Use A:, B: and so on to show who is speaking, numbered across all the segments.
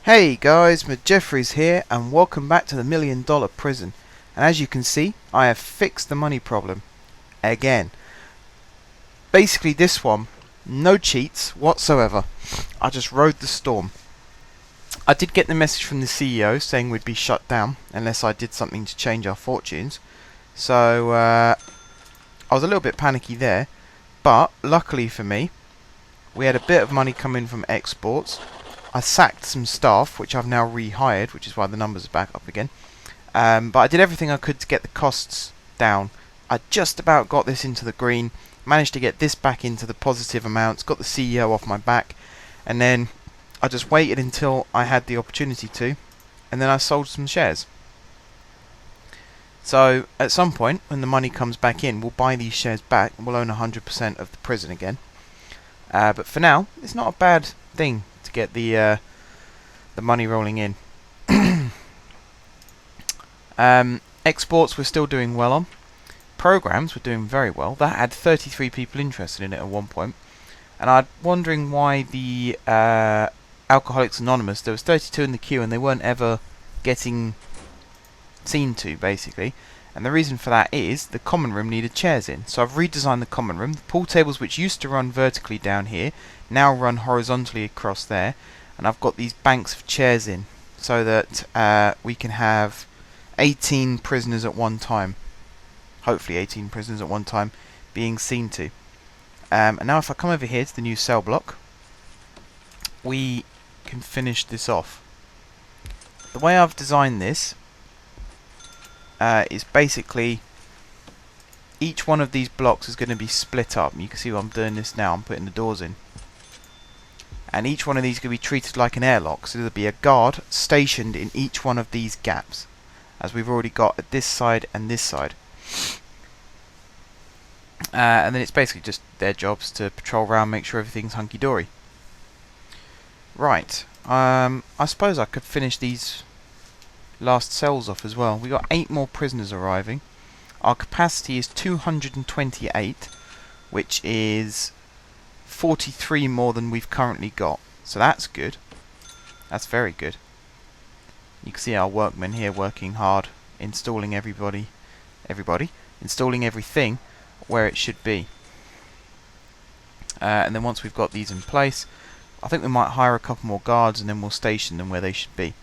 A: Hey guys, Jeffries here and welcome back to the $1,000,000 prison. And as you can see, I have fixed the money problem again. Basically this one, no cheats whatsoever. I just rode the storm. I did get the message from the CEO saying we'd be shut down unless I did something to change our fortunes. So I was a little bit panicky there, but luckily for me, we had a bit of money come in from exports. I sacked some staff, which I've now rehired, which is why the numbers are back up again. But I did everything I could to get the costs down. I just about got this into the green, managed to get this back into the positive amounts, got the CEO off my back, and then I just waited until I had the opportunity to, and then I sold some shares. So at some point, when the money comes back in, we'll buy these shares back and we'll own 100% of the prison again. But for now, it's not a bad thing to get the money rolling in. Exports we're still doing well on. Programs we're doing very well. That had 33 people interested in it at one point. And I'm wondering why the Alcoholics Anonymous, there was 32 in the queue and they weren't ever getting seen to, basically. And the reason for that is the common room needed chairs in. So I've redesigned the common room. The pool tables, which used to run vertically down here, now run horizontally across there. And I've got these banks of chairs in so that we can have 18 prisoners at one time. Hopefully 18 prisoners at one time being seen to. And now if I come over here to the new cell block, we can finish this off. The way I've designed this is basically each one of these blocks is going to be split up. You can see what I'm doing this now. I'm putting the doors in. And each one of these is going to be treated like an airlock. So there'll be a guard stationed in each one of these gaps, as we've already got at this side and this side. And then it's basically just their jobs to patrol around, make sure everything's hunky-dory. Right. I suppose I could finish these last cells off as well. We got 8 more prisoners arriving. Our capacity is 228, which is 43 more than we've currently got. So that's good. That's very good. You can see our workmen here working hard, installing installing everything where it should be. And then once we've got these in place, I think we might hire a couple more guards and then we'll station them where they should be.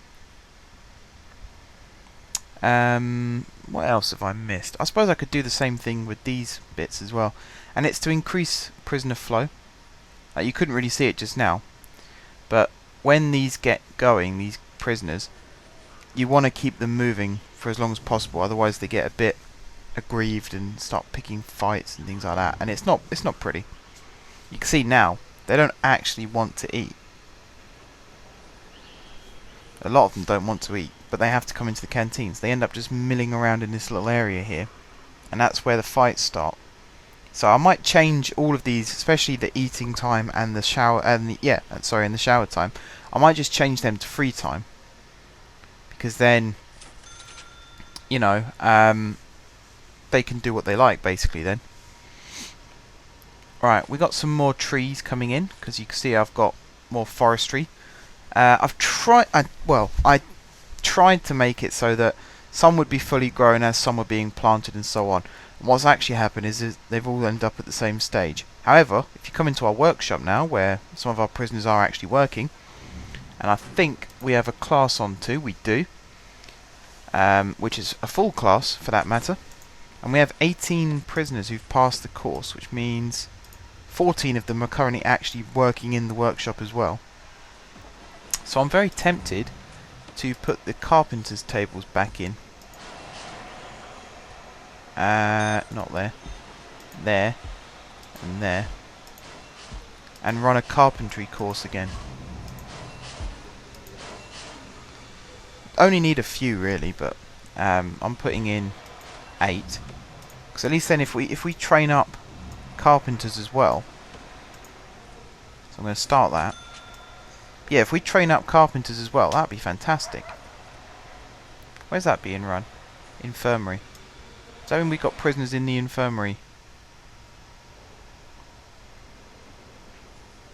A: What else have I missed? I suppose I could do the same thing with these bits as well. And it's to increase prisoner flow. You couldn't really see it just now, but when these get going, these prisoners, you want to keep them moving for as long as possible, otherwise they get a bit aggrieved and start picking fights and things like that, and it's not pretty. You can see now they don't actually want to eat. A lot of them don't want to eat, but they have to come into the canteens. They end up just milling around in this little area here, and that's where the fights start. So I might change all of these, especially the eating time and the shower and the shower time. I might just change them to free time, because then, you know, they can do what they like basically then. Right, we got some more trees coming in because you can see I've got more forestry. I tried to make it so that some would be fully grown as some were being planted and so on. And what's actually happened is they've all ended up at the same stage. However, if you come into our workshop now, where some of our prisoners are actually working, and I think we have a class on too, we do, which is a full class for that matter, and we have 18 prisoners who've passed the course, which means 14 of them are currently actually working in the workshop as well. So I'm very tempted to put the carpenter's tables back in. Not there. There. And there. And run a carpentry course again. Only need a few really, but I'm putting in 8. Because at least then if we train up carpenters as well. So I'm going to start that. Yeah, if we train up carpenters as well, that'd be fantastic. Where's that being run? Infirmary. Does that mean we got prisoners in the infirmary?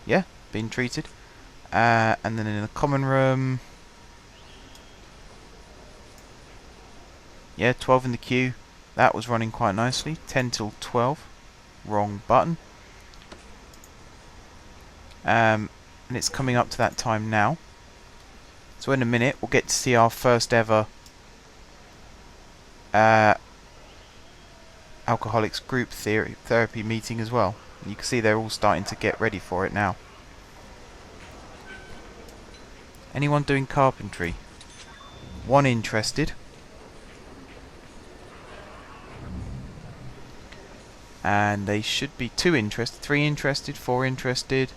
A: Yeah, being treated. And then in the common room, Yeah, 12 in the queue. That was running quite nicely. 10 till 12. Wrong button. And it's coming up to that time now. So in a minute we'll get to see our first ever alcoholics group therapy meeting as well. You can see they're all starting to get ready for it now. Anyone doing carpentry? One interested. And they should be 2 interested, 3 interested, 4 interested,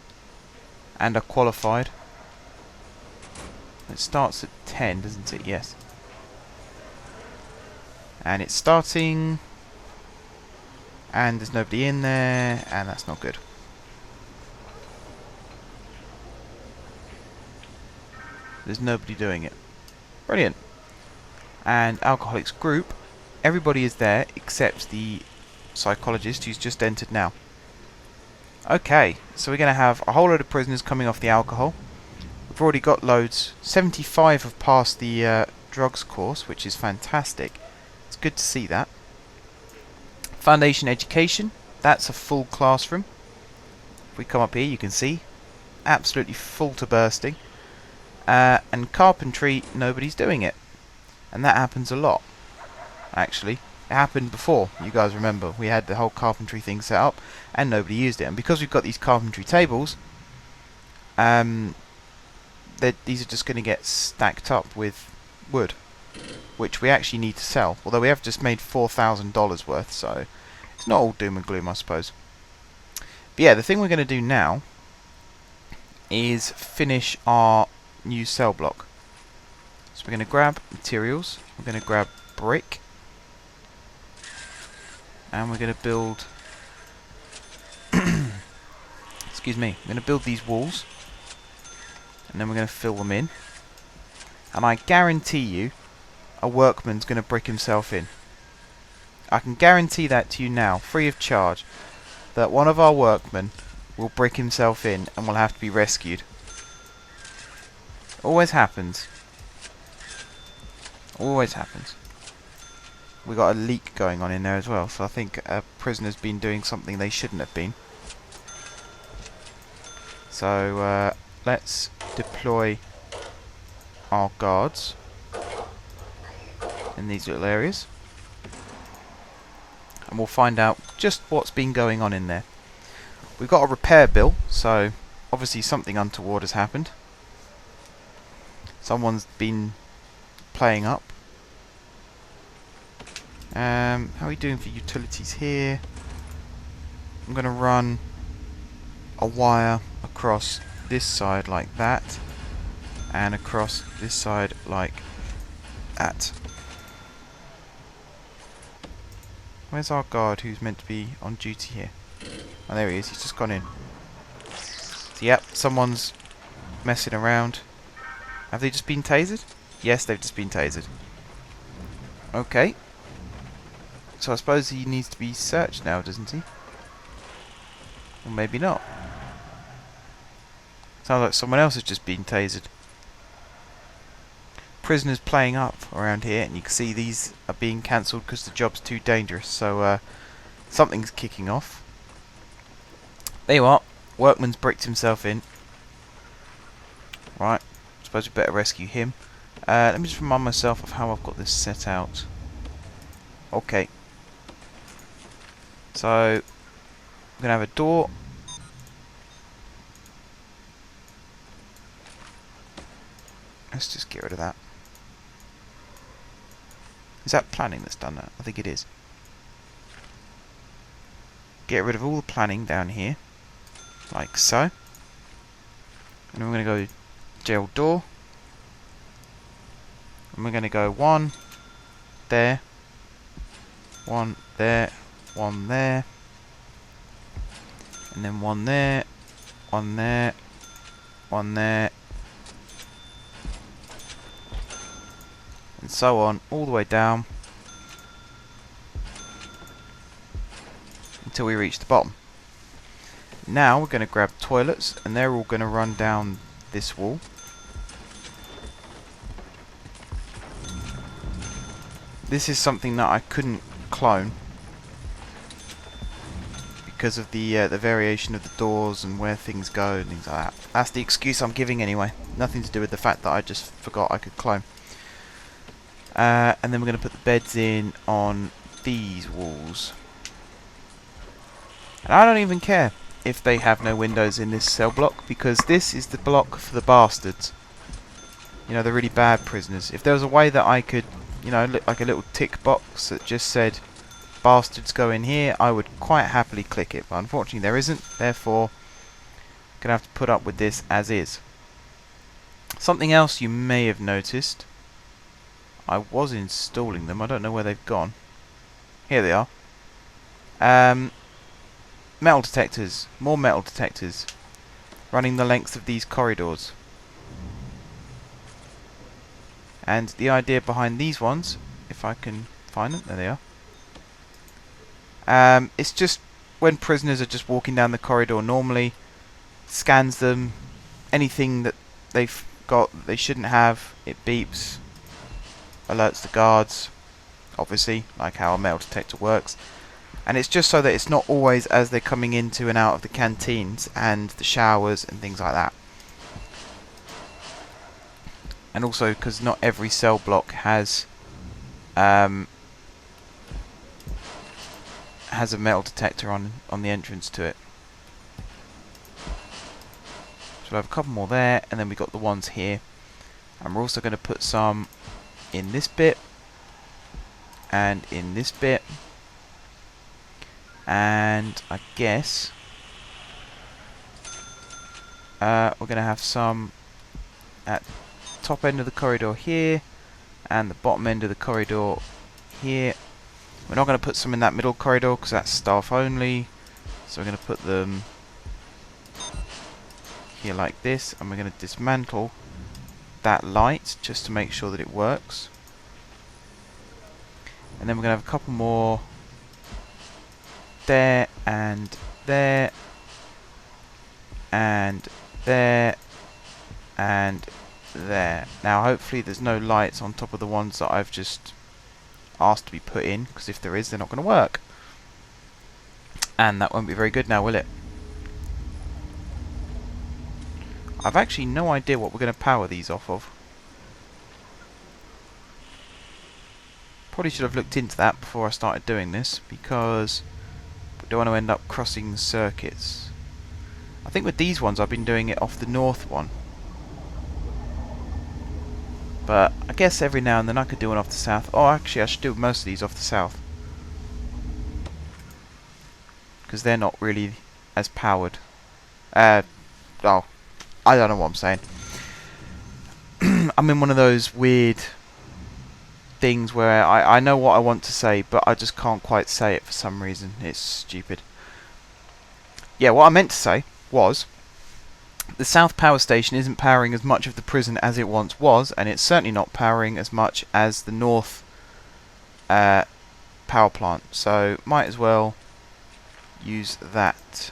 A: and are qualified. It starts at 10, doesn't it? Yes. And it's starting, and there's nobody in there, and that's not good. There's nobody doing it. Brilliant. And alcoholics group, everybody is there except the psychologist who's just entered now. Okay, so we're going to have a whole load of prisoners coming off the alcohol. We've already got loads. 75 have passed the drugs course, which is fantastic. It's good to see that. Foundation education, that's a full classroom. If we come up here, you can see absolutely full to bursting. And carpentry, nobody's doing it. And that happens a lot, actually. It happened before, you guys remember. We had the whole carpentry thing set up, and nobody used it. And because we've got these carpentry tables, these are just going to get stacked up with wood, which we actually need to sell. Although we have just made $4,000 worth, so it's not all doom and gloom, I suppose. But yeah, the thing we're going to do now is finish our new cell block. So we're going to grab materials, we're going to grab brick, and we're going to build excuse me, we're going to build these walls, and then we're going to fill them in, and I guarantee you a workman's going to brick himself in. I can guarantee that to you now, free of charge, that one of our workmen will brick himself in and will have to be rescued. Always happens. Always happens. We got a leak going on in there as well, so I think a prisoner's been doing something they shouldn't have been. So let's deploy our guards in these little areas, and we'll find out just what's been going on in there. We've got a repair bill, so obviously something untoward has happened. Someone's been playing up. How are we doing for utilities here? I'm going to run a wire across this side like that, and across this side like that. Where's our guard who's meant to be on duty here? Oh, there he is. He's just gone in. So, yep, someone's messing around. Have they just been tasered? Yes, they've just been tasered. Okay. So I suppose he needs to be searched now, doesn't he? Or maybe not. Sounds like someone else has just been tasered. Prisoners playing up around here, and you can see these are being cancelled because the job's too dangerous. So something's kicking off. There you are. Workman's bricked himself in. Right. Suppose we better rescue him. Let me just remind myself of how I've got this set out. Okay. So I'm gonna have a door. Let's just get rid of that. Is that planning that's done that? I think it is. Get rid of all the planning down here, like so. And then we're going to go jail door. And we're going to go 1 there, 1 there, 1 there, and then 1 there, 1 there, 1 there, and so on, all the way down until we reach the bottom. Now we're going to grab toilets, and they're all going to run down this wall. This is something that I couldn't clone because of the variation of the doors and where things go and things like that. That's the excuse I'm giving anyway. Nothing to do with the fact that I just forgot I could clone. And then we're going to put the beds in on these walls. And I don't even care if they have no windows in this cell block, because this is the block for the bastards. You know, the really bad prisoners. If there was a way that I could, you know, look like a little tick box that just said bastards go in here, I would quite happily click it, but unfortunately there isn't. Therefore, gonna have to put up with this as is. Something else you may have noticed, I was installing them. I don't know where they've gone. Here they are. Metal detectors, more metal detectors, running the length of these corridors. And the idea behind these ones, if I can find them, there they are. It's just when prisoners are just walking down the corridor normally, scans them, anything that they've got that they shouldn't have, it beeps, alerts the guards, obviously, like how a metal detector works. And it's just so that it's not always as they're coming into and out of the canteens and the showers and things like that. And also because not every cell block has a metal detector on the entrance to it. So we'll have a couple more there, and then we got the ones here. And we're also going to put some in this bit, and in this bit, and I guess we're going to have some at the top end of the corridor here, and the bottom end of the corridor here. We're not going to put some in that middle corridor because that's staff only, so we're going to put them here like this, and we're going to dismantle that light just to make sure that it works. And then we're going to have a couple more there and there and there and there. Now hopefully there's no lights on top of the ones that I've just asked to be put in, because if there is, they're not going to work, and that won't be very good now, will it? I've actually no idea what we're going to power these off of. Probably should have looked into that before I started doing this, because we don't want to end up crossing circuits. I think with these ones I've been doing it off the north one, but I guess every now and then I could do one off the south. Oh, actually I should do most of these off the south, because they're not really as powered. Oh, I don't know what I'm saying. I'm in one of those weird things where I know what I want to say, but I just can't quite say it for some reason. It's stupid. Yeah, what I meant to say was, the south power station isn't powering as much of the prison as it once was, and it's certainly not powering as much as the north power plant, so might as well use that.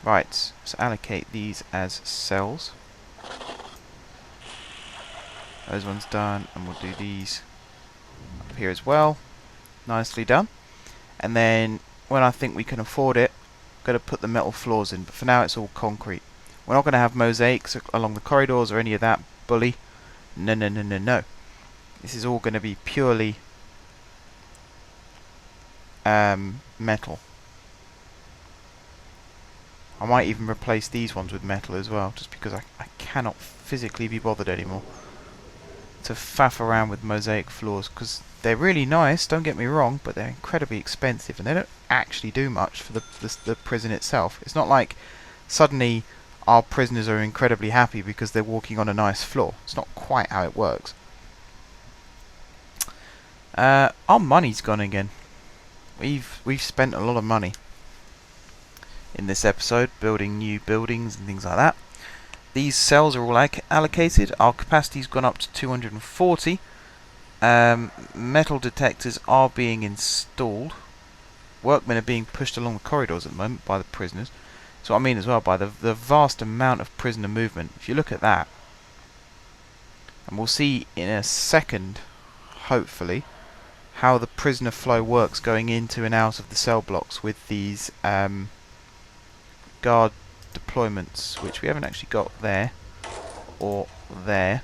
A: Right, so allocate these as cells. Those ones done, and we'll do these up here as well. Nicely done. And then when I think we can afford it, I'm going to put the metal floors in, but for now it's all concrete. We're not going to have mosaics along the corridors or any of that bully. No, no, no, no, no. This is all going to be purely metal. I might even replace these ones with metal as well, just because I cannot physically be bothered anymore to faff around with mosaic floors, because they're really nice, don't get me wrong, but they're incredibly expensive and they don't actually do much for the prison itself. It's not like suddenly our prisoners are incredibly happy because they're walking on a nice floor. It's not quite how it works. Our money's gone again. We've spent a lot of money in this episode building new buildings and things like that. These cells are all allocated. Our capacity's gone up to 240. Metal detectors are being installed. Workmen are being pushed along the corridors at the moment by the prisoners. So what I mean as well, by the vast amount of prisoner movement. If you look at that, and we'll see in a second, hopefully, how the prisoner flow works going into and out of the cell blocks with these guard deployments, which we haven't actually got there or there.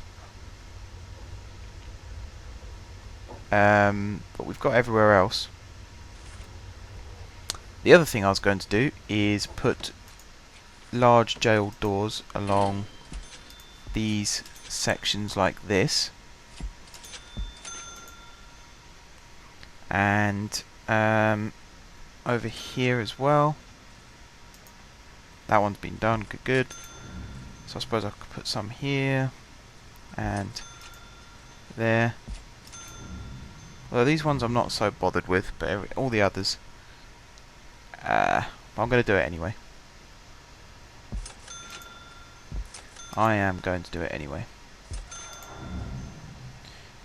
A: But we've got everywhere else. The other thing I was going to do is put large jail doors along these sections like this, and over here as well. That one's been done, good. So I suppose I could put some here and there. Well, these ones I'm not so bothered with, but all the others, I'm going to do it anyway. I am going to do it anyway.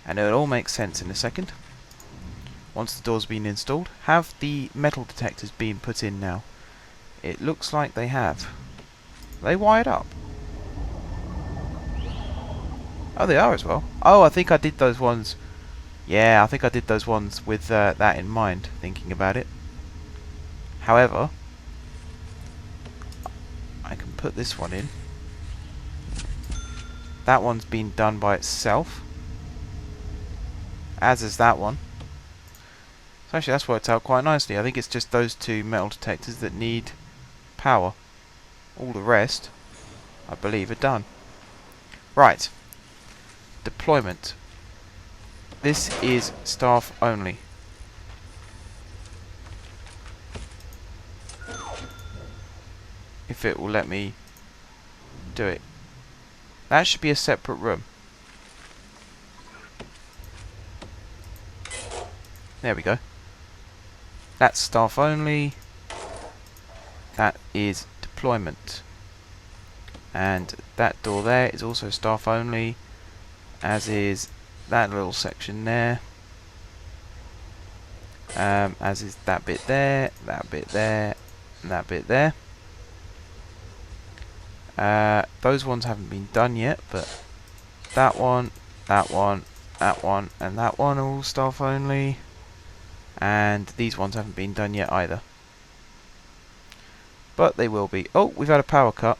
A: And it'll all make sense in a second. Once the door's been installed, have the metal detectors been put in now? It looks like they have. Are they wired up? Oh, they are as well. Oh, I think I did those ones. Yeah, I think I did those ones with that in mind, thinking about it. However, I can put this one in. That one's been done by itself, as is that one. So actually that's worked out quite nicely. I think it's just those two metal detectors that need power. All the rest, I believe, are done. Right. Deployment. This is staff only. If it will let me do it. That should be a separate room. There we go. That's staff only. That is deployment. And that door there is also staff only, as is that little section there. As is that bit there, that bit there, and that bit there. Those ones haven't been done yet, but that one, that one, that one, and that one are all staff only. And these ones haven't been done yet either. But they will be. Oh, we've had a power cut.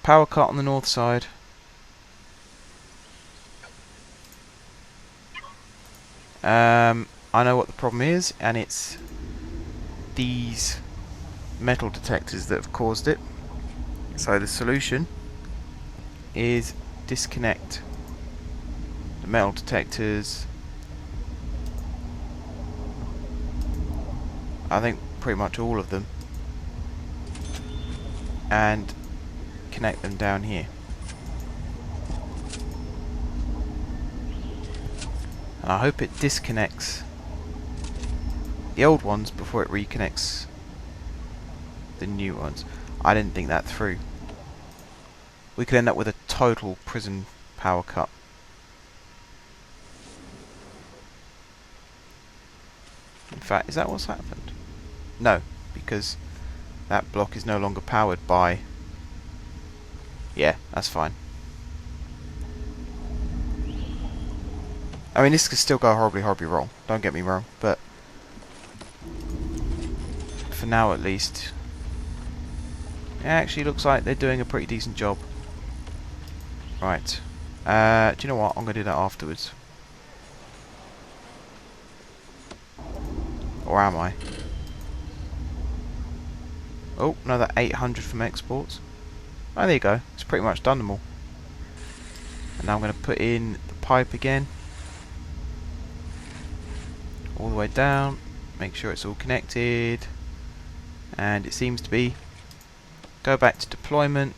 A: Power cut on the north side. I know what the problem is, and it's these metal detectors that have caused it. So the solution is disconnect the metal detectors. I think pretty much all of them, and connect them down here. And I hope it disconnects the old ones before it reconnects the new ones. I didn't think that through. We could end up with a total prison power cut. In fact, is that what's happened? No, because that block is no longer powered by... Yeah, that's fine. I mean, this could still go horribly, horribly wrong. Don't get me wrong, but for now at least, it actually looks like they're doing a pretty decent job. Right. Do you know what? I'm going to do that afterwards. Or am I? Oh, another 800 from exports. Oh, there you go. It's pretty much done them all. And now I'm going to put in the pipe again. All the way down. Make sure it's all connected. And it seems to be. Go back to deployment.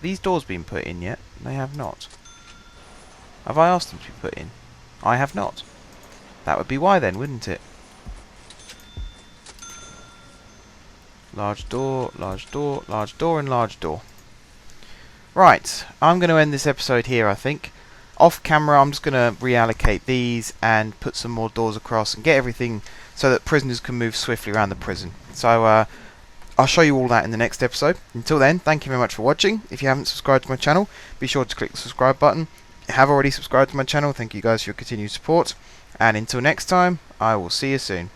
A: These doors been put in yet? They have not. Have I asked them to be put in? I have not. That would be why then, wouldn't it? Large door, large door, large door, and large door. Right, I'm going to end this episode here, I think. Off camera, I'm just going to reallocate these and put some more doors across and get everything so that prisoners can move swiftly around the prison. So, I'll show you all that in the next episode. Until then, thank you very much for watching. If you haven't subscribed to my channel, be sure to click the subscribe button. have already subscribed to my channel, thank you guys for your continued support. And until next time, I will see you soon.